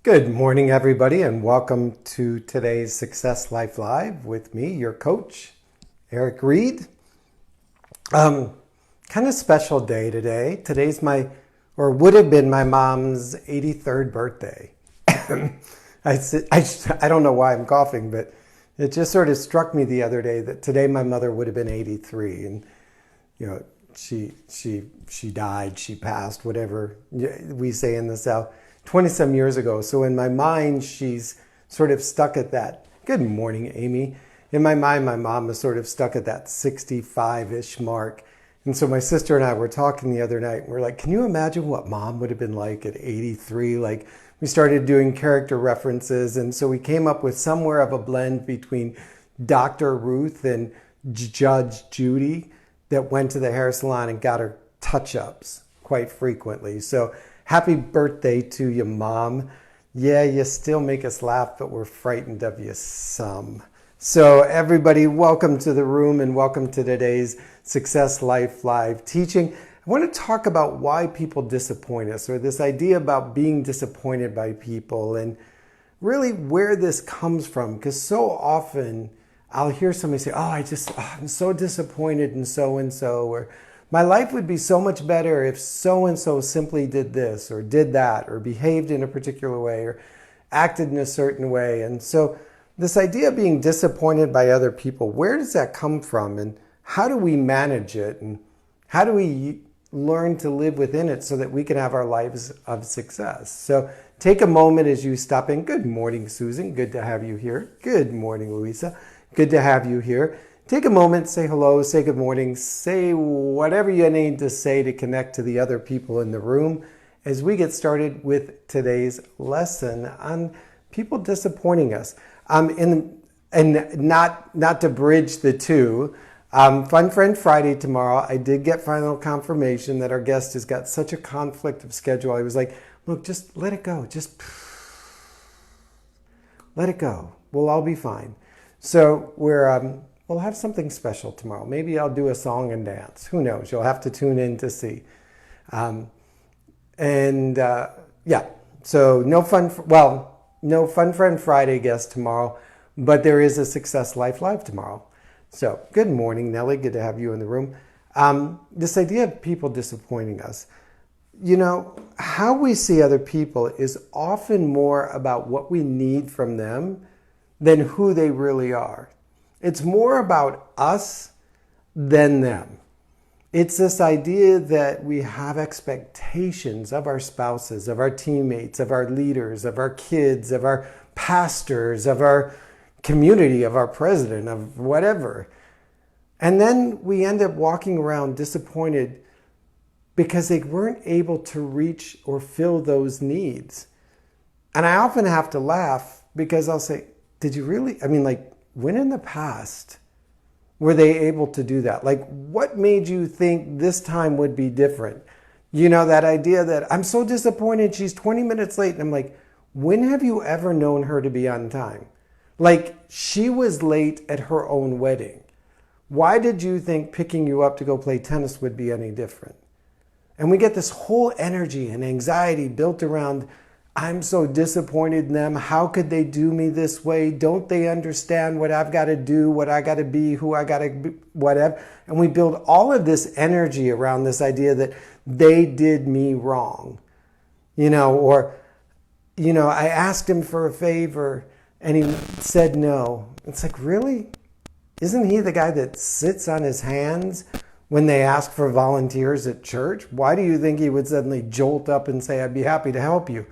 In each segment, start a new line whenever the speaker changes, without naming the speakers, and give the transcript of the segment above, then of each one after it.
Good morning, everybody, and welcome to today's Success Life Live with me, your coach, ericgreid. Kind of special day today. Today's would have been my mom's 83rd birthday. I don't know why I'm coughing, but it just sort of struck me the other day that today my mother would have been 83, and she died, she passed, whatever we say in the South, 20-some years ago. So in my mind, she's sort of stuck at that. Good morning, Amy. In my mind, my mom is sort of stuck at that 65-ish mark. And so my sister and I were talking the other night, and we're like, can you imagine what mom would have been like at 83? Like, we started doing character references, and so we came up with somewhere of a blend between Dr. Ruth and Judge Judy that went to the hair salon and got her touch-ups quite frequently. So happy birthday to you, Mom. Yeah, you still make us laugh, but we're frightened of you some. So everybody, welcome to the room and welcome to today's Success Life Live teaching. I want to talk about why people disappoint us, or this idea about being disappointed by people, and really where this comes from. Because so often I'll hear somebody say, I'm so disappointed in so-and-so, or my life would be so much better if so-and-so simply did this or did that or behaved in a particular way or acted in a certain way. And so this idea of being disappointed by other people, where does that come from, and how do we manage it, and how do we learn to live within it so that we can have our lives of success? So take a moment as you stop in. Good morning, Susan. Good to have you here. Good morning, Louisa. Good to have you here. Take a moment, say hello, say good morning, say whatever you need to say to connect to the other people in the room as we get started with today's lesson on people disappointing us. And not to bridge the two, Fun Friend Friday tomorrow, I did get final confirmation that our guest has got such a conflict of schedule. I was like, look, just let it go. Just let it go. We'll all be fine. So we'll have something special tomorrow. Maybe I'll do a song and dance. Who knows? You'll have to tune in to see. So no Fun Friend Friday guest tomorrow, but there is a Success Life Live tomorrow. So good morning, Nellie. Good to have you in the room. This idea of people disappointing us, how we see other people is often more about what we need from them than who they really are. It's more about us than them. It's this idea that we have expectations of our spouses, of our teammates, of our leaders, of our kids, of our pastors, of our community, of our president, of whatever. And then we end up walking around disappointed because they weren't able to reach or fill those needs. And I often have to laugh because I'll say, did you really? When in the past were they able to do that? Like, what made you think this time would be different? That idea that I'm so disappointed she's 20 minutes late. And I'm like, when have you ever known her to be on time? Like, she was late at her own wedding. Why did you think picking you up to go play tennis would be any different? And we get this whole energy and anxiety built around, I'm so disappointed in them. How could they do me this way? Don't they understand what I've got to do, what I got to be, who I got to be, whatever? And we build all of this energy around this idea that they did me wrong. I asked him for a favor and he said no. It's like, really? Isn't he the guy that sits on his hands when they ask for volunteers at church? Why do you think he would suddenly jolt up and say, I'd be happy to help you?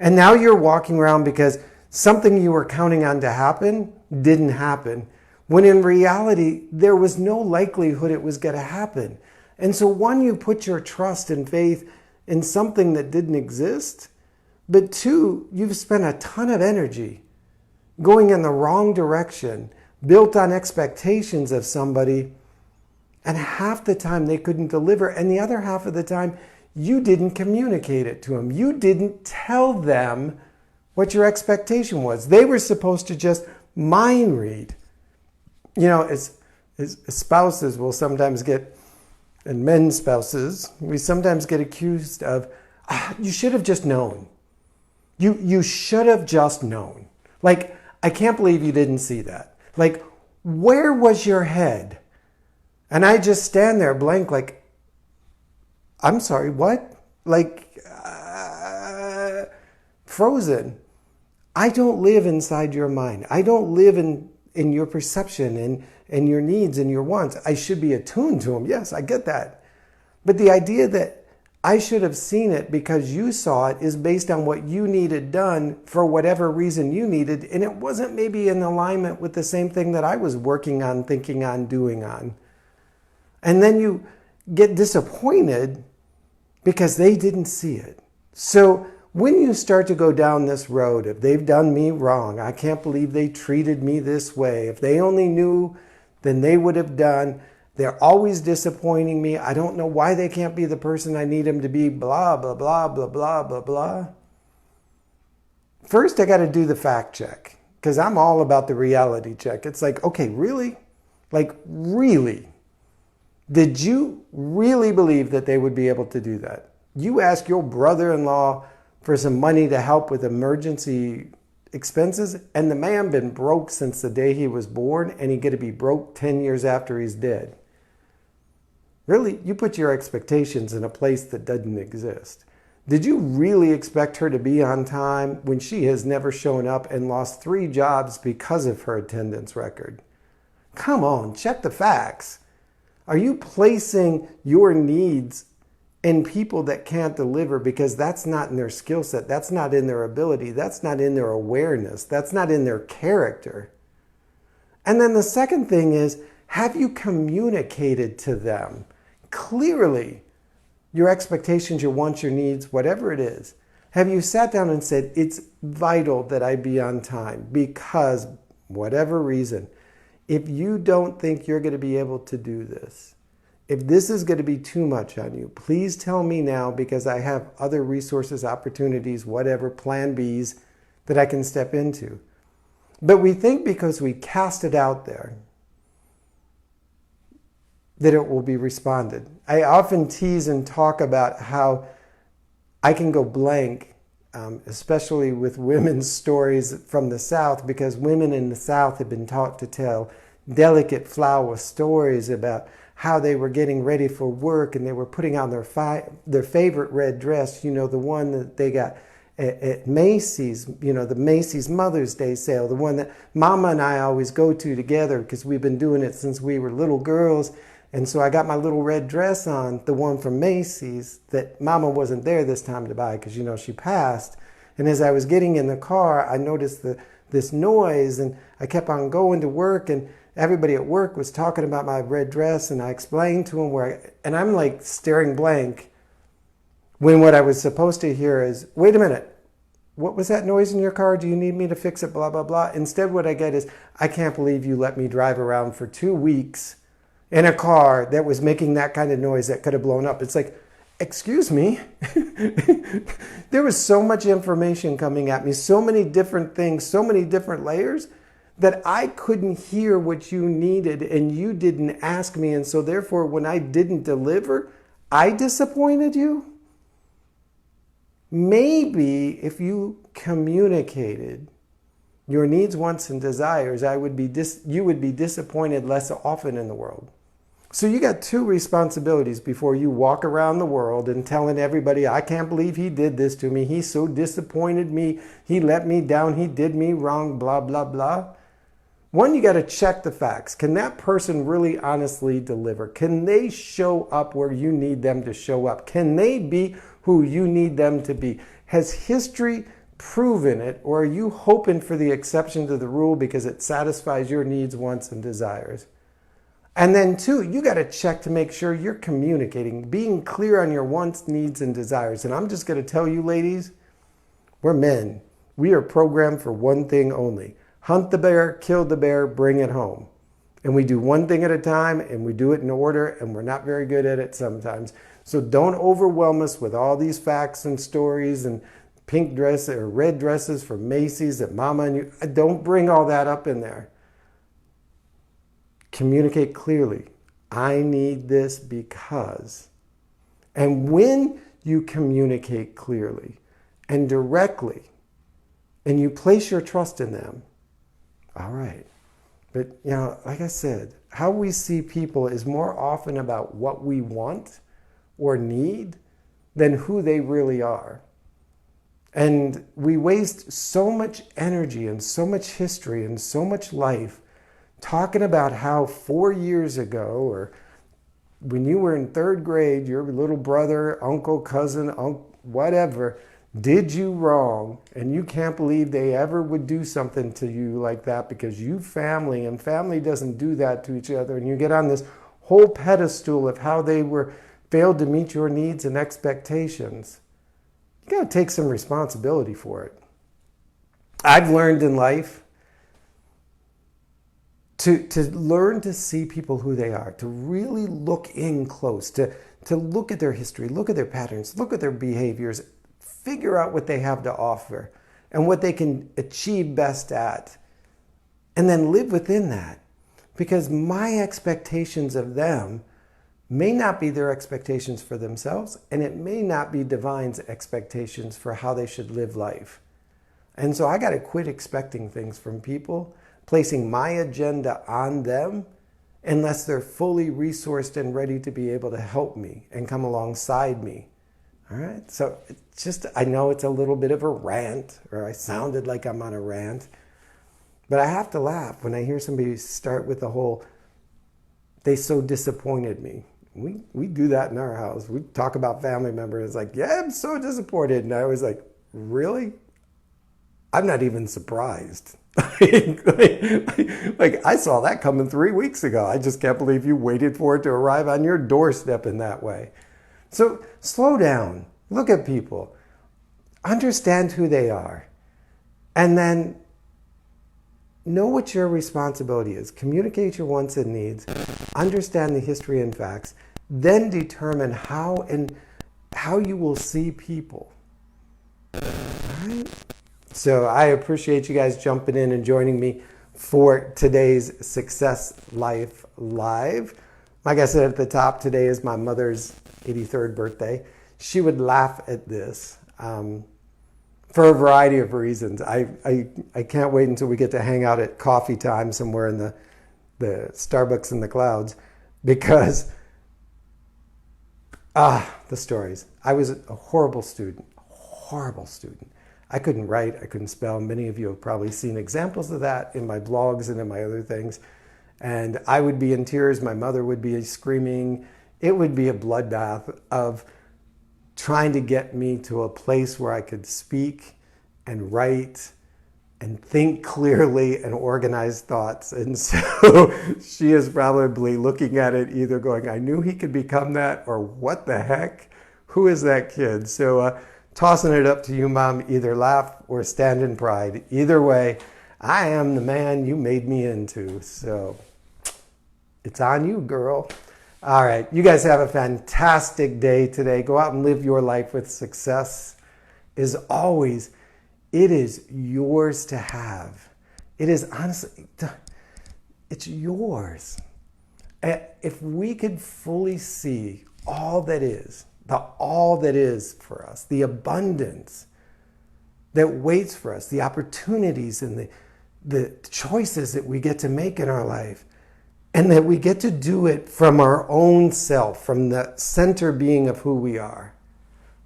And now you're walking around because something you were counting on to happen didn't happen, when in reality, there was no likelihood it was going to happen. And so one, you put your trust and faith in something that didn't exist, but two, you've spent a ton of energy going in the wrong direction, built on expectations of somebody, and half the time they couldn't deliver, and the other half of the time, you didn't communicate it to them. You didn't tell them what your expectation was. They were supposed to just mind read. As spouses will sometimes get, and men's spouses, we sometimes get accused of, you should have just known. You should have just known. Like, I can't believe you didn't see that. Like, where was your head? And I just stand there blank, like, I'm sorry, what? Like, frozen. I don't live inside your mind. I don't live in your perception and your needs and your wants. I should be attuned to them. Yes, I get that. But the idea that I should have seen it because you saw it is based on what you needed done for whatever reason you needed. And it wasn't maybe in alignment with the same thing that I was working on, thinking on, doing on. And then you get disappointed because they didn't see it. So when you start to go down this road, if they've done me wrong, I can't believe they treated me this way. If they only knew, then they would have done. They're always disappointing me. I don't know why they can't be the person I need them to be, blah, blah, blah, blah, blah, blah, blah. First, I got to do the fact check because I'm all about the reality check. It's like, okay, really? Like, really? Did you really believe that they would be able to do that? You ask your brother-in-law for some money to help with emergency expenses, and the man been broke since the day he was born, and he going to be broke 10 years after he's dead. Really, you put your expectations in a place that doesn't exist. Did you really expect her to be on time when she has never shown up and lost 3 jobs because of her attendance record? Come on, check the facts. Are you placing your needs in people that can't deliver because that's not in their skill set, that's not in their ability, that's not in their awareness, that's not in their character? And then the second thing is, have you communicated to them clearly your expectations, your wants, your needs, whatever it is? Have you sat down and said, it's vital that I be on time because whatever reason, if you don't think you're going to be able to do this, if this is going to be too much on you, please tell me now because I have other resources, opportunities, whatever, plan Bs that I can step into. But we think because we cast it out there that it will be responded. I often tease and talk about how I can go blank, especially with women's stories from the South, because women in the South have been taught to tell delicate flower stories about how they were getting ready for work and they were putting on their favorite red dress, you know, the one that they got at Macy's, you know, the Macy's Mother's Day sale, the one that Mama and I always go to together because we've been doing it since we were little girls. And so I got my little red dress on, the one from Macy's that Mama wasn't there this time to buy because, you know, she passed. And as I was getting in the car, I noticed this noise and I kept on going to work and everybody at work was talking about my red dress and I explained to them and I'm like staring blank when what I was supposed to hear is, wait a minute, what was that noise in your car? Do you need me to fix it? Blah, blah, blah. Instead, what I get is, I can't believe you let me drive around for 2 weeks in a car that was making that kind of noise that could have blown up. It's like, excuse me. There was so much information coming at me, so many different things, so many different layers that I couldn't hear what you needed and you didn't ask me. And so therefore, when I didn't deliver, I disappointed you. Maybe if you communicated your needs, wants, and desires, you would be disappointed less often in the world. So you got 2 responsibilities before you walk around the world and telling everybody, I can't believe he did this to me. He so disappointed me. He let me down. He did me wrong, blah, blah, blah. One, you got to check the facts. Can that person really honestly deliver? Can they show up where you need them to show up? Can they be who you need them to be? Has history proven it, or are you hoping for the exception to the rule because it satisfies your needs, wants, and desires? And then 2, you got to check to make sure you're communicating, being clear on your wants, needs, and desires. And I'm just going to tell you, ladies, we're men. We are programmed for one thing only. Hunt the bear, kill the bear, bring it home. And we do one thing at a time, and we do it in order, and we're not very good at it sometimes. So don't overwhelm us with all these facts and stories and pink dresses or red dresses from Macy's that Mama and you. Don't bring all that up in there. Communicate clearly. I need this because. And when you communicate clearly and directly, and you place your trust in them, all right. But, like I said, how we see people is more often about what we want or need than who they really are. And we waste so much energy and so much history and so much life talking about how 4 years ago, or when you were in third grade, your little brother, uncle, cousin, whatever, did you wrong, and you can't believe they ever would do something to you like that because you family, and family doesn't do that to each other, and you get on this whole pedestal of how they failed to meet your needs and expectations. You got to take some responsibility for it. I've learned in life to learn to see people who they are, to really look in close, to look at their history, look at their patterns, look at their behaviors, figure out what they have to offer and what they can achieve best at, and then live within that. Because my expectations of them may not be their expectations for themselves, and it may not be divine's expectations for how they should live life. And so I got to quit expecting things from people, placing my agenda on them, unless they're fully resourced and ready to be able to help me and come alongside me. All right, so it's just, I know it's a little bit of a rant, or I sounded like I'm on a rant, but I have to laugh when I hear somebody start with the whole, they so disappointed me. We do that in our house. We talk about family members like, yeah, I'm so disappointed. And I was like, really? I'm not even surprised. Like I saw that coming 3 weeks ago. I just can't believe you waited for it to arrive on your doorstep in that way. So slow down, look at people, understand who they are, and then know what your responsibility is. Communicate your wants and needs, understand the history and facts, then determine how you will see people. All right? So I appreciate you guys jumping in and joining me for today's Success Life Live. Like I said at the top, today is my mother's 83rd birthday. She would laugh at this for a variety of reasons. I can't wait until we get to hang out at coffee time somewhere in the Starbucks in the clouds, because the stories. I was a horrible student. I couldn't write, I couldn't spell. Many of you have probably seen examples of that in my blogs and in my other things. And I would be in tears, my mother would be screaming. It would be a bloodbath of trying to get me to a place where I could speak and write and think clearly and organize thoughts. And so she is probably looking at it either going, I knew he could become that, or what the heck? Who is that kid? So tossing it up to you, Mom, either laugh or stand in pride. Either way, I am the man you made me into. So it's on you, girl. All right, you guys have a fantastic day today. Go out and live your life with success. As always, it is yours to have. It is honestly, it's yours. If we could fully see all that is for us, the abundance that waits for us, the opportunities and the choices that we get to make in our life, and that we get to do it from our own self, from the center being of who we are.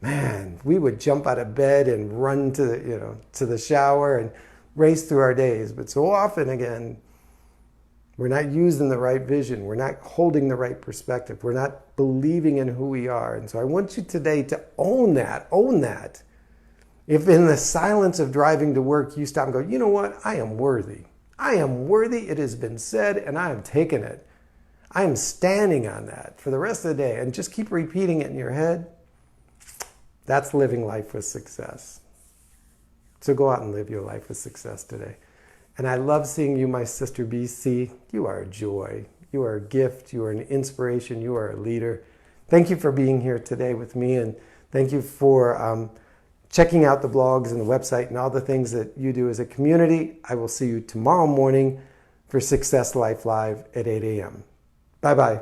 Man, we would jump out of bed and run to the shower and race through our days. But so often, again, we're not using the right vision. We're not holding the right perspective. We're not believing in who we are. And so I want you today to own that. Own that. If in the silence of driving to work, you stop and go, you know what? I am worthy. I am worthy. It has been said, and I am taking it. I am standing on that for the rest of the day. And just keep repeating it in your head. That's living life with success. So go out and live your life with success today. And I love seeing you, my sister BC. You are a joy. You are a gift. You are an inspiration. You are a leader. Thank you for being here today with me. And thank you for checking out the blogs and the website and all the things that you do as a community. I will see you tomorrow morning for Success Life Live at 8 a.m. Bye-bye.